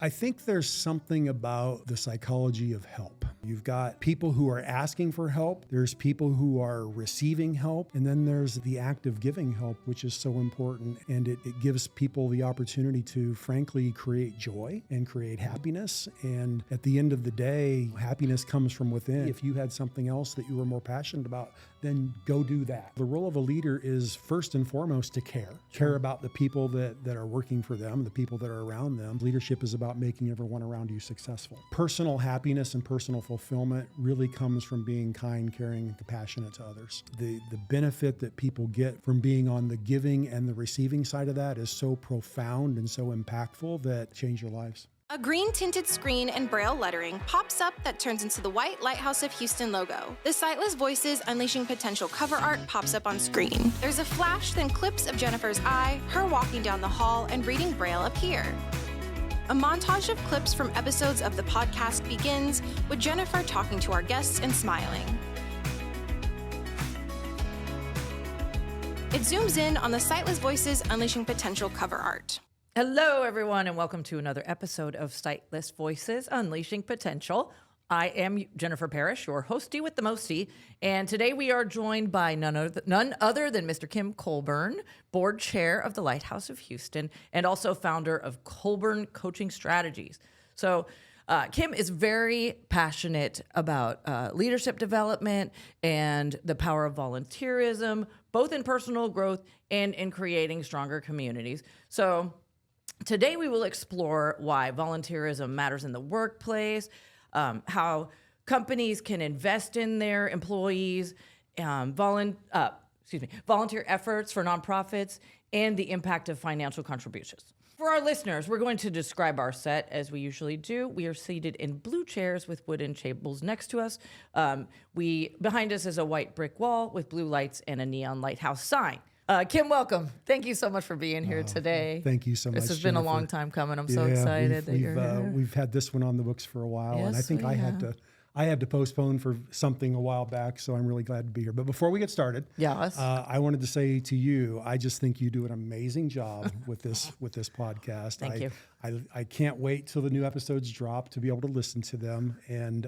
I think there's something about the psychology of help. You've got people who are asking for help, there's people who are receiving help, and then there's the act of giving help, which is so important. And it gives people the opportunity to, frankly, create joy and create happiness. And at the end of the day, happiness comes from within. If you had something else that you were more passionate about, then go do that. The role of a leader is first and foremost to care about the people that are working for them, the people that are around them. Leadership is about making everyone around you successful. Personal happiness and personal fulfillment really comes from being kind, caring, and compassionate to others. The benefit that people get from being on the giving and the receiving side of that is so profound and so impactful that change your lives. A green tinted screen and braille lettering pops up that turns into the white Lighthouse of Houston logo. The Sightless Voices Unleashing Potential cover art pops up on screen. There's a flash, then clips of Jennifer's eye, her walking down the hall, and reading braille appear. A montage of clips from episodes of the podcast begins with Jennifer talking to our guests and smiling. It zooms in on the Sightless Voices Unleashing Potential cover art. Hello, everyone, and welcome to another episode of Sightless Voices Unleashing Potential. I am Jennifer Parrish, your hostie with the mostie, and today we are joined by none other than Mr. Kim Colburn, board chair of the Lighthouse of Houston, and also founder of Colburn Coaching Strategies. So Kim is very passionate about leadership development and the power of volunteerism, both in personal growth and in creating stronger communities. So today we will explore why volunteerism matters in the workplace, how companies can invest in their employees, volunteer efforts for nonprofits, and the impact of financial contributions. For our listeners, we're going to describe our set as we usually do. We are seated in blue chairs with wooden tables next to us. Behind us is a white brick wall with blue lights and a neon lighthouse sign. Kim, welcome. Thank you so much for being here today. Thank you so much. This has been a long time coming. I'm so excited that you're here. We've had this one on the books for a while, and I think I had to postpone for something a while back, so I'm really glad to be here. But before we get started, I wanted to say to you, I just think you do an amazing job with this podcast. Thank you. I can't wait till the new episodes drop to be able to listen to them. And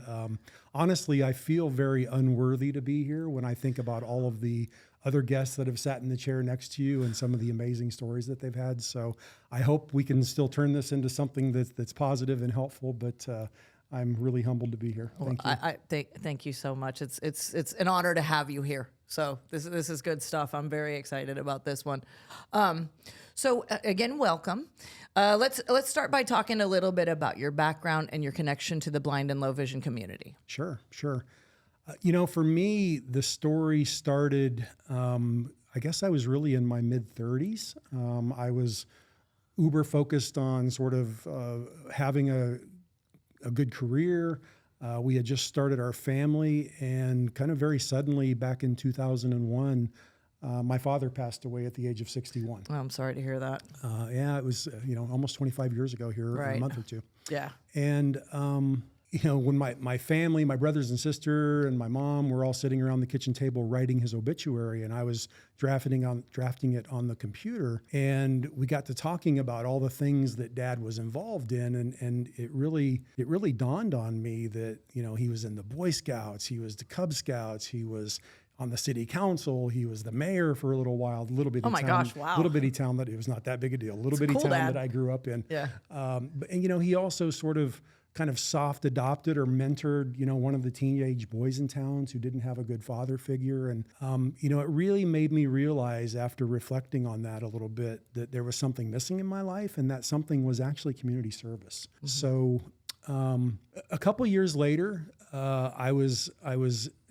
honestly, I feel very unworthy to be here when I think about all of the other guests that have sat in the chair next to you and some of the amazing stories that they've had. So I hope we can still turn this into something that's positive and helpful, but I'm really humbled to be here. Thank you. Thank you so much. It's an honor to have you here. So this is good stuff. I'm very excited about this one. So again, welcome. Let's start by talking a little bit about your background and your connection to the blind and low vision community. Sure. For me, the story started, I guess I was really in my mid-30s. I was uber focused on sort of having a good career. We had just started our family, and kind of very suddenly back in 2001, my father passed away at the age of 61. Well, I'm sorry to hear that. It was almost 25 years ago here, in a month or two. Yeah. And when my family, my brothers and sister and my mom were all sitting around the kitchen table writing his obituary, and I was drafting it on the computer, and we got to talking about all the things that Dad was involved in, and it really dawned on me that he was in the Boy Scouts, he was the Cub Scouts, he was on the city council, he was the mayor for a little while, little bitty town that it was not that big a deal, that I grew up in. Yeah. And he also sort of kind of soft adopted or mentored, one of the teenage boys in town who didn't have a good father figure. And, it really made me realize after reflecting on that a little bit that there was something missing in my life, and that something was actually community service. Mm-hmm. So a couple years later, I was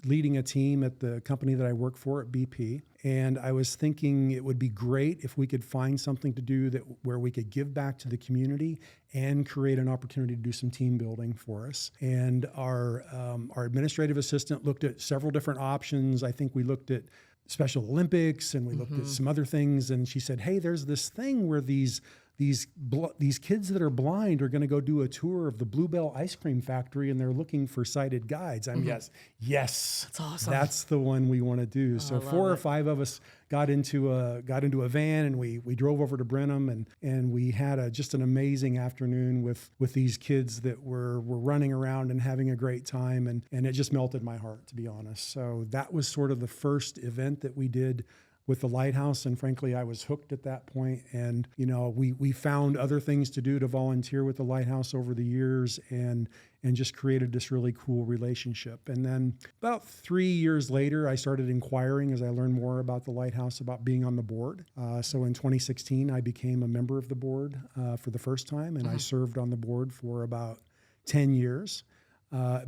leading a team at the company that I work for at BP. And I was thinking it would be great if we could find something to do where we could give back to the community and create an opportunity to do some team building for us. And our administrative assistant looked at several different options. I think we looked at Special Olympics and we looked at some other things. And she said, hey, there's this thing where these these kids that are blind are going to go do a tour of the Bluebell ice cream factory, and they're looking for sighted guides. Yes, that's awesome. That's the one we want to do. So 4 or 5 of us got into a van, and we drove over to Brenham, and we had just an amazing afternoon with these kids that were running around and having a great time, and it just melted my heart, to be honest. So that was sort of the first event that we did with the Lighthouse, and frankly, I was hooked at that point. And we found other things to do to volunteer with the Lighthouse over the years, and just created this really cool relationship. And then about 3 years later, I started inquiring as I learned more about the Lighthouse, about being on the board. So in 2016, I became a member of the board for the first time, and I served on the board for about 10 years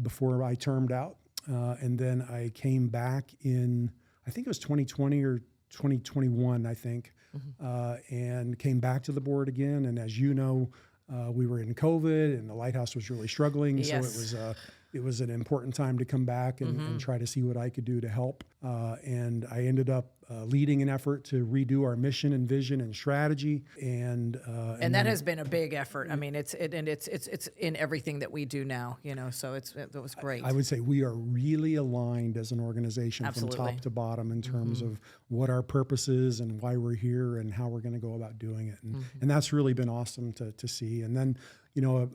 before I termed out. And then I came back in, I think it was 2020 or 2021, I think, and came back to the board again. And as you know, we were in COVID, and the Lighthouse was really struggling. Yes. So it was an important time to come back and try to see what I could do to help. And I ended up leading an effort to redo our mission and vision and strategy. And that has been a big effort. I mean, it's in everything that we do now, so it was great. I would say we are really aligned as an organization Absolutely. from top to bottom in terms of what our purpose is and why we're here and how we're going to go about doing it. And that's really been awesome to see. And then,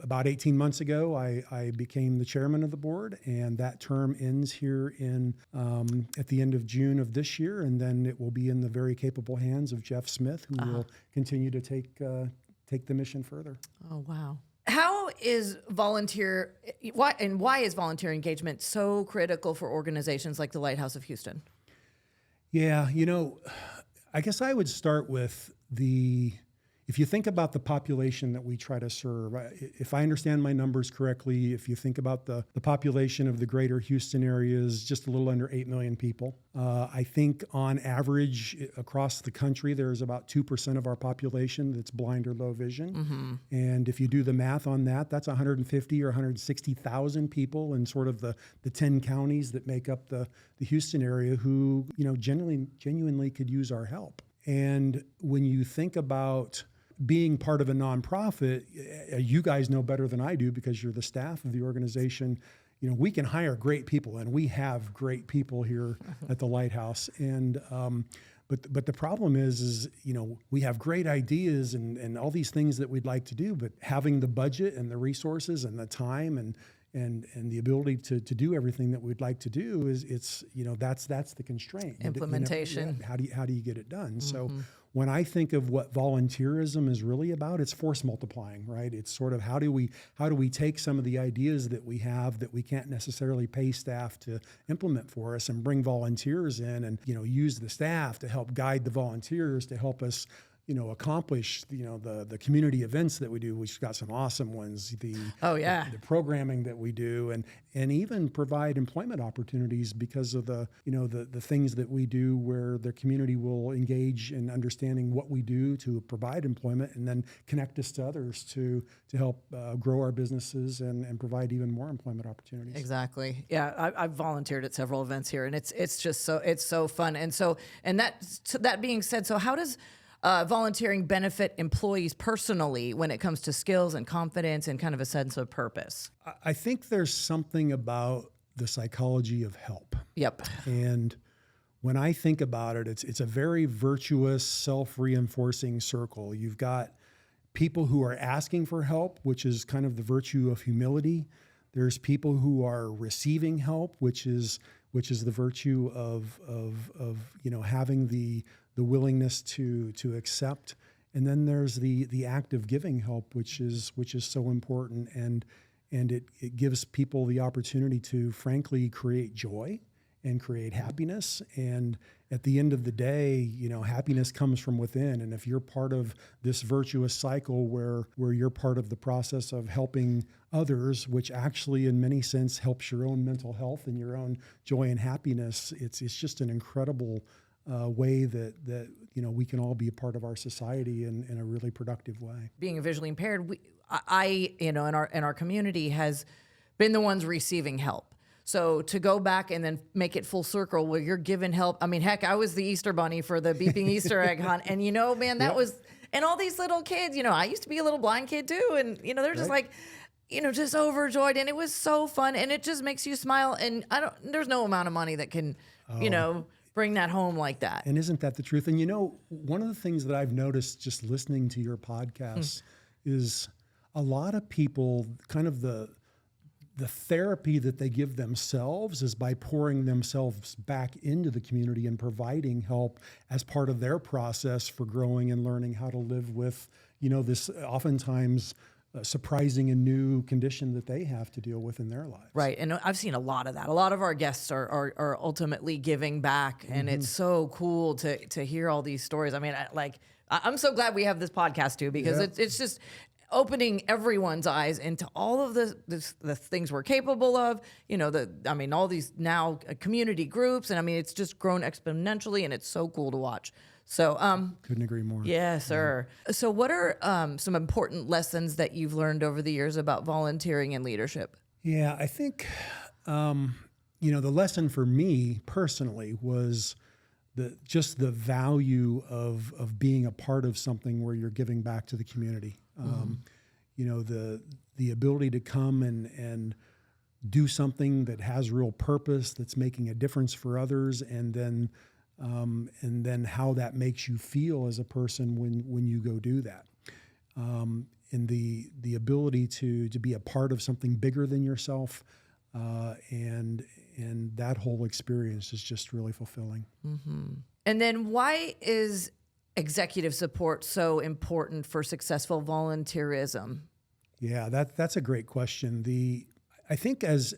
about 18 months ago, I became the chairman of the board, and that term ends here at the end of June of this year. And then it will be in the very capable hands of Jeff Smith, who will continue to take the mission further. Oh, wow. How is why is volunteer engagement so critical for organizations like the Lighthouse of Houston? Yeah, I guess I would start with if you think about the population that we try to serve, if I understand my numbers correctly, if you think about the population of the greater Houston area is just a little under 8 million people. I think on average across the country, there's about 2% of our population that's blind or low vision. And if you do the math on that, that's 150 or 160,000 people in sort of the 10 counties that make up the Houston area who, genuinely could use our help. And when you think about being part of a nonprofit, you guys know better than I do because you're the staff of the organization. We can hire great people, and we have great people here at the Lighthouse. And but the problem is we have great ideas and all these things that we'd like to do, but having the budget and the resources and the time and the ability to do everything that we'd like to do that's the constraint. Implementation. How do you get it done? So when I think of what volunteerism is really about, it's force multiplying, right? It's sort of how do we take some of the ideas that we have that we can't necessarily pay staff to implement for us and bring volunteers in and use the staff to help guide the volunteers to help us accomplish the community events that we do, which got some awesome ones. The programming that we do, and even provide employment opportunities because of the things that we do, where the community will engage in understanding what we do to provide employment, and then connect us to others to help grow our businesses and provide even more employment opportunities. Exactly. Yeah, I've volunteered at several events here, and it's just so fun. And that being said, so how does volunteering benefit employees personally when it comes to skills and confidence and kind of a sense of purpose? I think there's something about the psychology of help. Yep. And when I think about it, it's a very virtuous, self-reinforcing circle. You've got people who are asking for help, which is kind of the virtue of humility. There's people who are receiving help, which is the virtue of having the willingness to accept. And then there's the act of giving help, which is so important, and it gives people the opportunity to frankly create joy and create happiness. And at the end of the day, happiness comes from within. And if you're part of this virtuous cycle where you're part of the process of helping others, which actually in many sense helps your own mental health and your own joy and happiness, it's just an incredible way that we can all be a part of our society in a really productive way. Being visually impaired, in our community has been the ones receiving help. So to go back and then make it full circle where you're given help. I mean, heck, I was the Easter bunny for the beeping Easter egg hunt, and man, that was and all these little kids, I used to be a little blind kid too. And, they're just like, just overjoyed. And it was so fun. And it just makes you smile. And there's no amount of money that can, bring that home like that. And isn't that the truth? And one of the things that I've noticed just listening to your podcast is a lot of people, kind of the therapy that they give themselves is by pouring themselves back into the community and providing help as part of their process for growing and learning how to live with, this oftentimes surprising and new condition that they have to deal with in their lives. Right. And I've seen a lot of that. A lot of our guests are ultimately giving back. And it's so cool to hear all these stories. I mean, I'm so glad we have this podcast too, because it's just opening everyone's eyes into all of the things we're capable of, all these now community groups. And it's just grown exponentially, and it's so cool to watch. So, couldn't agree more. Yeah, sir. Yeah. So what are some important lessons that you've learned over the years about volunteering and leadership? Yeah, I think, the lesson for me personally was the value of being a part of something where you're giving back to the community. The ability to come and do something that has real purpose, that's making a difference for others, and then how that makes you feel as a person when you go do that. And the ability to be a part of something bigger than yourself, and that whole experience is just really fulfilling. Mm-hmm. And then why is executive support so important for successful volunteerism? Yeah, that's a great question. I think as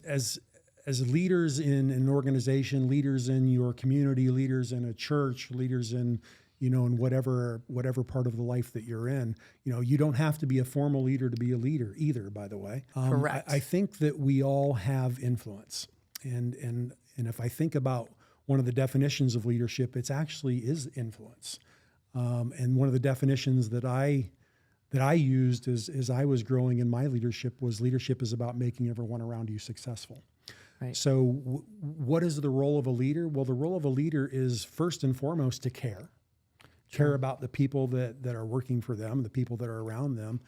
leaders in an organization, leaders in your community, leaders in a church, leaders in whatever part of the life that you're in, you don't have to be a formal leader to be a leader either, by the way. Correct. I think that we all have influence. And if I think about one of the definitions of leadership, it's actually is influence. And one of the definitions that I used as I was growing in my leadership was leadership is about making everyone around you successful. Right. So what is the role of a leader? Well, the role of a leader is first and foremost to care about the people that are working for them, the people that are around them.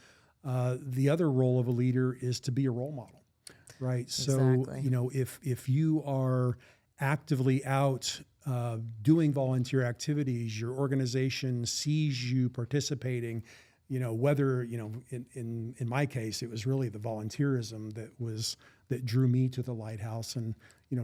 The other role of a leader is to be a role model, right? Exactly. So, if you are actively out doing volunteer activities, your organization sees you participating, whether, in my case, it was really the volunteerism that drew me to the Lighthouse. And,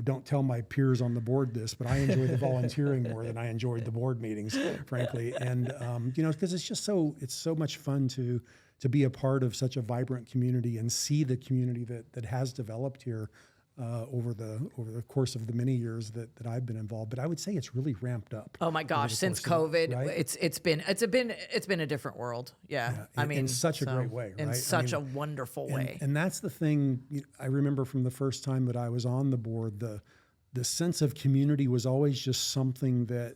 don't tell my peers on the board this, but I enjoy the volunteering more than I enjoyed the board meetings, frankly. And, because it's so much fun to be a part of such a vibrant community and see the community that has developed here over the course of the many years that I've been involved. But I would say it's really ramped up. Oh my gosh, since COVID, right? it's been a different world. Yeah. In such a great way, right? In such a wonderful way. And that's the thing I remember from the first time that I was on the board, the sense of community was always just something that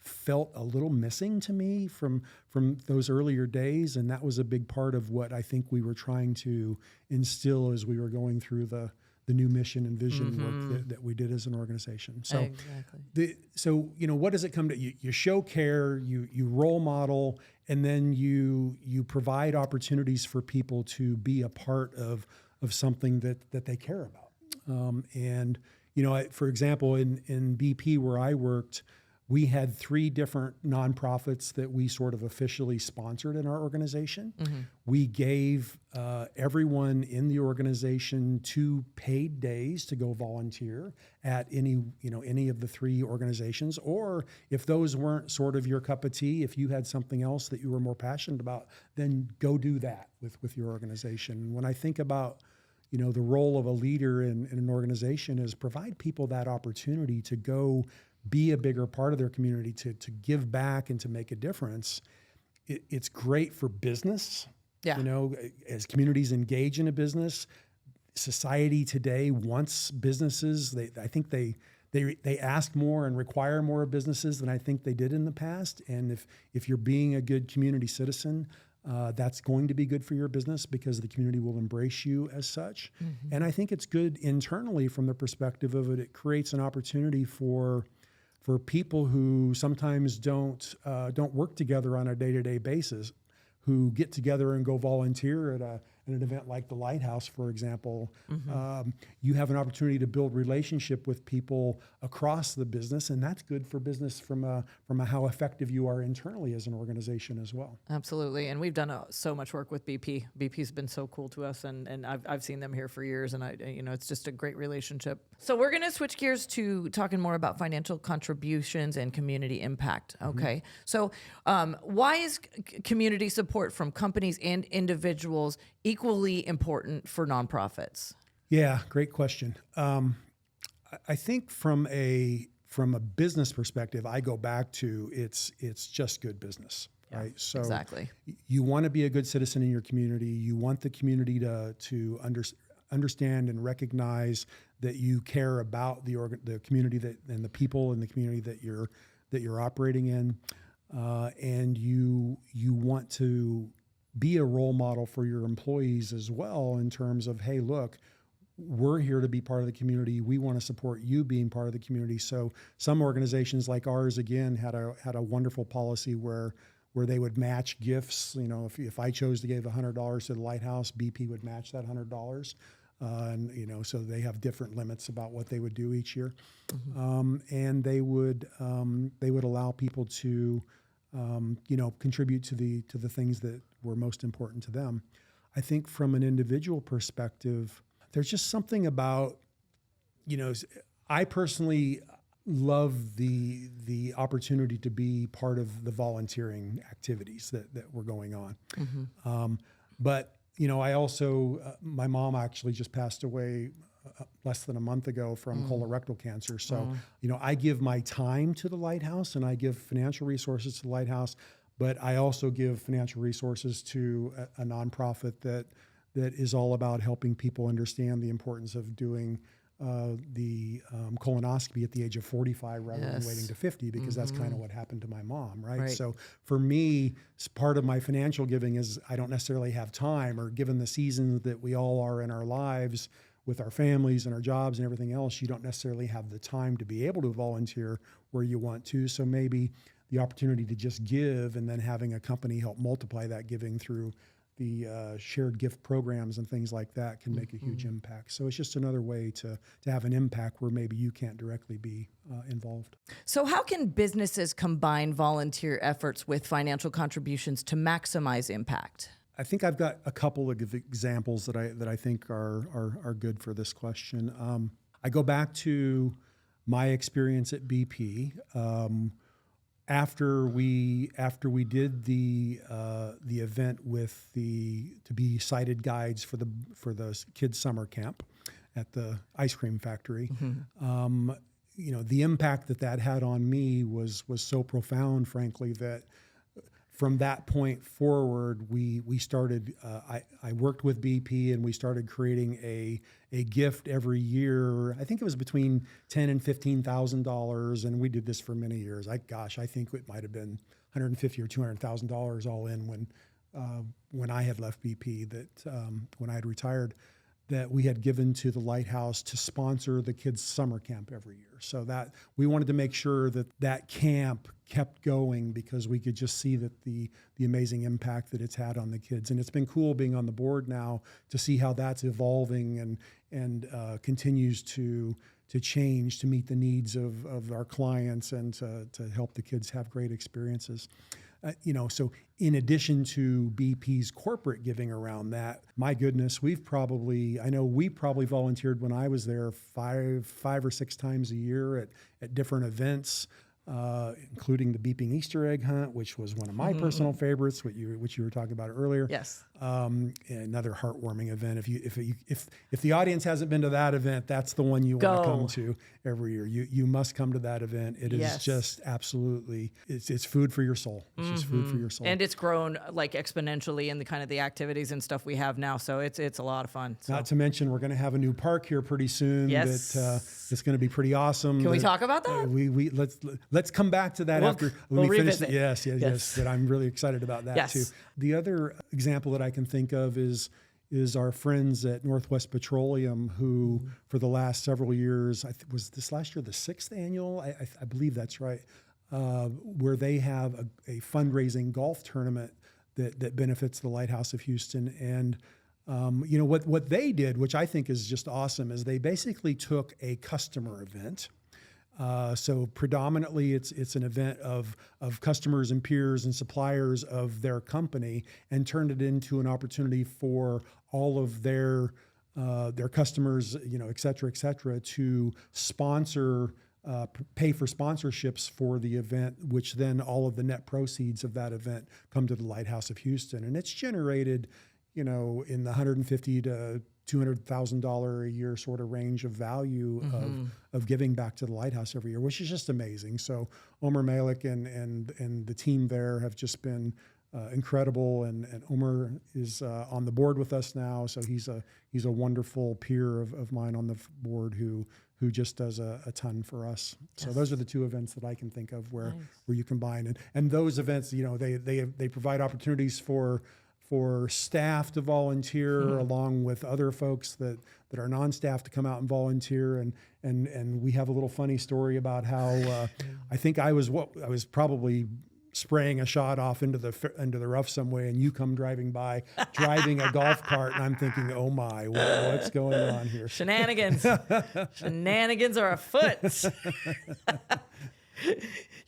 felt a little missing to me from those earlier days. And that was a big part of what I think we were trying to instill as we were going through the new mission and vision work that we did as an organization. So, exactly. What does it come to? You show care, you role model, and then you provide opportunities for people to be a part of something that they care about. For example, in BP where I worked, we had 3 different nonprofits that we sort of officially sponsored in our organization. Mm-hmm. We gave everyone in the organization 2 paid days to go volunteer at any of the 3 organizations. Or if those weren't sort of your cup of tea, if you had something else that you were more passionate about, then go do that with your organization. When I think about the role of a leader in an organization is provide people that opportunity to go be a bigger part of their community, to give back and to make a difference. It's great for business. Yeah. As communities engage in a business, society today wants businesses. I think they ask more and require more of businesses than I think they did in the past. And if you're being a good community citizen, that's going to be good for your business because the community will embrace you as such. Mm-hmm. And I think it's good internally from the perspective of it. It creates an opportunity for for people who sometimes don't work together on a day-to-day basis, who get together and go volunteer at an event like the Lighthouse, for example. You have an opportunity to build relationship with people across the business, and that's good for business from a how effective you are internally as an organization as well. Absolutely, and we've done so much work with BP. BP's been so cool to us, and I've seen them here for years, and it's just a great relationship. So we're going to switch gears to talking more about financial contributions and community impact. Okay, so why is community support from companies and individuals equally important for nonprofits? Yeah, great question. I think from a business perspective, I go back to it's just good business, right? So exactly. You want to be a good citizen in your community. You want the community to understand and recognize that you care about the community and the people in the community that you're operating in, and you want to be a role model for your employees as well in terms of, hey, look, we're here to be part of the community. We want to support you being part of the community. So some organizations like ours, again, had a wonderful policy where they would match gifts. If I chose to give $100 to the Lighthouse, BP would match that $100. And so they have different limits about what they would do each year. And they would allow people to contribute to the things that were most important to them. I think from an individual perspective, there's just something about, I personally love the opportunity to be part of the volunteering activities that were going on. But, I also, my mom actually just passed away less than a month ago from colorectal cancer. So, I give my time to the Lighthouse and I give financial resources to the Lighthouse, but I also give financial resources to a nonprofit that is all about helping people understand the importance of doing the colonoscopy at the age of 45 rather than waiting to 50, because that's kind of what happened to my mom, right? So for me, part of my financial giving is I don't necessarily have time, or given the seasons that we all are in our lives with our families and our jobs and everything else, you don't necessarily have the time to be able to volunteer where you want to. So maybe the opportunity to just give and then having a company help multiply that giving through the shared gift programs and things like that can make a huge impact. So it's just another way to have an impact where maybe you can't directly be involved. So how can businesses combine volunteer efforts with financial contributions to maximize impact? I think I've got a couple of examples that I think are good for this question. I go back to my experience at BP. After we did the event with to be sighted guides for the kids' summer camp at the ice cream factory, the impact that had on me was so profound, frankly, that from that point forward, we started. I worked with BP and we started creating a gift every year. I think it was between $10,000 and $15,000, and we did this for many years. I think it might have been $150,000 or $200,000 all in when I had left BP. When I had retired, that we had given to the Lighthouse to sponsor the kids' summer camp every year. So that we wanted to make sure that camp kept going, because we could just see that the amazing impact that it's had on the kids. And it's been cool being on the board now to see how that's evolving and continues to change to meet the needs of our clients and to help the kids have great experiences. So in addition to BP's corporate giving around that, my goodness, we probably volunteered when I was there five or six times a year at different events, including the beeping Easter egg hunt, which was one of my personal favorites, which you were talking about earlier. Yes. Another heartwarming event. If the audience hasn't been to that event, that's the one you want to come to every year. You must come to that event. It is just absolutely, it's food for your soul. It's just food for your soul. And it's grown like exponentially in the kind of the activities and stuff we have now. So it's a lot of fun. So. Not to mention, we're going to have a new park here pretty soon. Yes. It's going to be pretty awesome. Can we talk about that? Let's come back to that after we finish it. Yes. That I'm really excited about that too. The other example that I can think of is, is our friends at Northwest Petroleum, who for the last several years, was this last year the 6th annual? I believe that's right, where they have a fundraising golf tournament that benefits the Lighthouse of Houston. And what they did, which I think is just awesome, is they basically took a customer event. So predominantly it's an event of customers and peers and suppliers of their company, and turned it into an opportunity for all of their customers, et cetera, to sponsor, pay for sponsorships for the event, which then all of the net proceeds of that event come to the Lighthouse of Houston. And it's generated, in the $150,000 to $200,000 a year sort of range of value of giving back to the Lighthouse every year, which is just amazing. So Omer Malik and the team there have just been incredible, and Omer is on the board with us now. So he's a wonderful peer of mine on the board who just does a ton for us. Yes. So those are the two events that I can think of where you combine, and those events, they provide opportunities for staff to volunteer along with other folks that are non-staff to come out and volunteer. And we have a little funny story about how I think I was probably spraying a shot off into the rough some way, and you come driving by, driving a golf cart, and I'm thinking, oh my, what's going on here? Shenanigans. Shenanigans are afoot.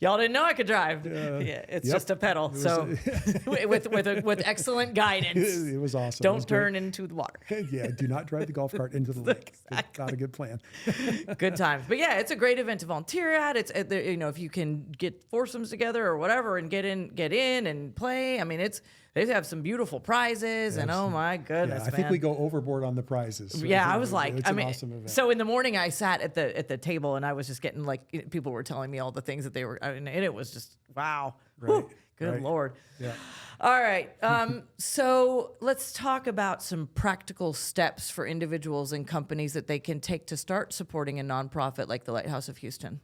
Y'all didn't know I could drive. It's just a pedal. So with excellent guidance. It was awesome. Don't turn into the water. Do not drive the golf cart into the lake. Exactly. Got a good plan. Good times. But yeah, it's a great event to volunteer at. It's if you can get foursomes together or whatever and get in and play. I mean, they have some beautiful prizes, and oh my goodness, I think we go overboard on the prizes. So I was like, it's an awesome event. So in the morning I sat at the table, and I was just getting people were telling me all the things that they were, and it was just wow, right. Good Lord. Yeah. All right. So let's talk about some practical steps for individuals and companies that they can take to start supporting a nonprofit like the Lighthouse of Houston.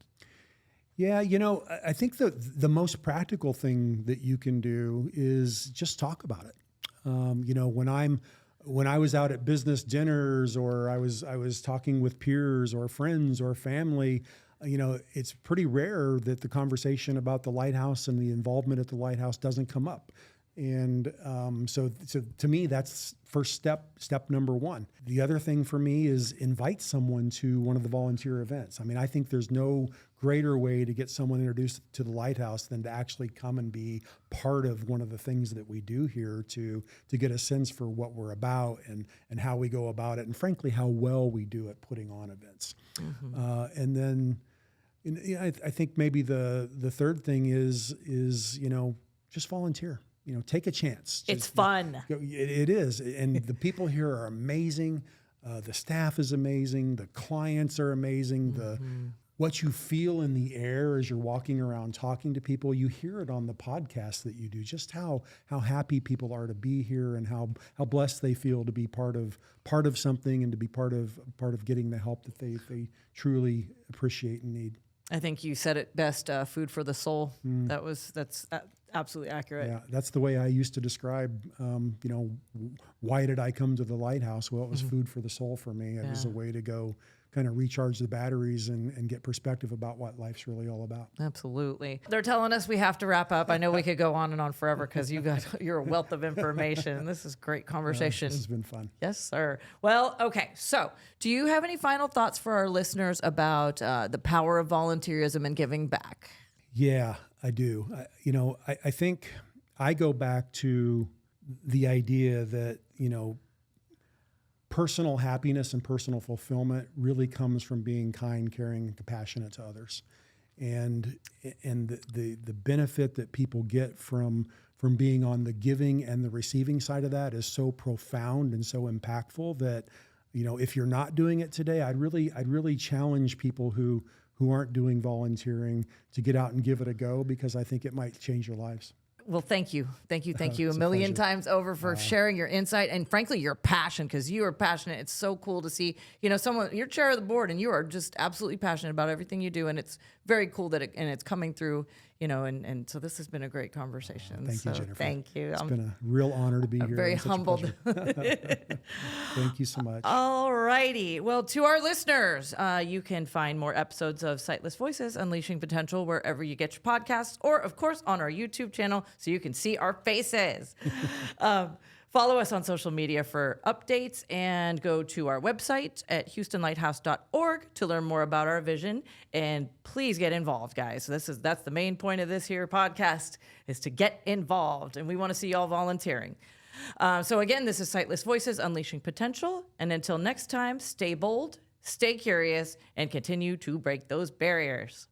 Yeah, I think the most practical thing that you can do is just talk about it. When I was out at business dinners, or I was talking with peers or friends or family, it's pretty rare that the conversation about the Lighthouse and the involvement at the Lighthouse doesn't come up. And so to me, that's first step number one. The other thing for me is invite someone to one of the volunteer events. I mean, I think there's no greater way to get someone introduced to the Lighthouse than to actually come and be part of one of the things that we do here to get a sense for what we're about and how we go about it, and frankly, how well we do at putting on events. And then I think maybe the third thing is just volunteer. Take a chance. It's fun. It is. And the people here are amazing. The staff is amazing. The clients are amazing. What you feel in the air as you're walking around talking to people, you hear it on the podcast that you do, just how happy people are to be here, and how blessed they feel to be part of something, and to be part of getting the help that they truly appreciate and need. I think you said it best, food for the soul. That's absolutely accurate. Yeah, that's the way I used to describe, why did I come to the Lighthouse? Well, it was food for the soul for me. It was a way to go kind of recharge the batteries and get perspective about what life's really all about. Absolutely. They're telling us we have to wrap up. I know we could go on and on forever because you're a wealth of information. This is great conversation. This has been fun. Yes, sir. Well, okay. So do you have any final thoughts for our listeners about the power of volunteerism and giving back? Yeah, I do. I think I go back to the idea that, personal happiness and personal fulfillment really comes from being kind, caring, and compassionate to others. And the benefit that people get from being on the giving and the receiving side of that is so profound and so impactful that, if you're not doing it today, I'd really challenge people who aren't doing volunteering to get out and give it a go, because I think it might change your lives. Well, thank you a million times over for sharing your insight and, frankly, your passion, because you are passionate. It's so cool to see, someone, you're chair of the board, and you are just absolutely passionate about everything you do, and it's very cool that it's coming through and so this has been a great conversation. Thank you, Jennifer. Thank you. It's been a real honor to be here. Very It's such a humbled. Thank you so much. All righty. Well, to our listeners, you can find more episodes of Sightless Voices, Unleashing Potential, wherever you get your podcasts, or, of course, on our YouTube channel so you can see our faces. Follow us on social media for updates and go to our website at houstonlighthouse.org to learn more about our vision. And please get involved, guys. That's the main point of this here podcast, is to get involved. And we want to see y'all volunteering. So again, this is Sightless Voices, Unleashing Potential. And until next time, stay bold, stay curious, and continue to break those barriers.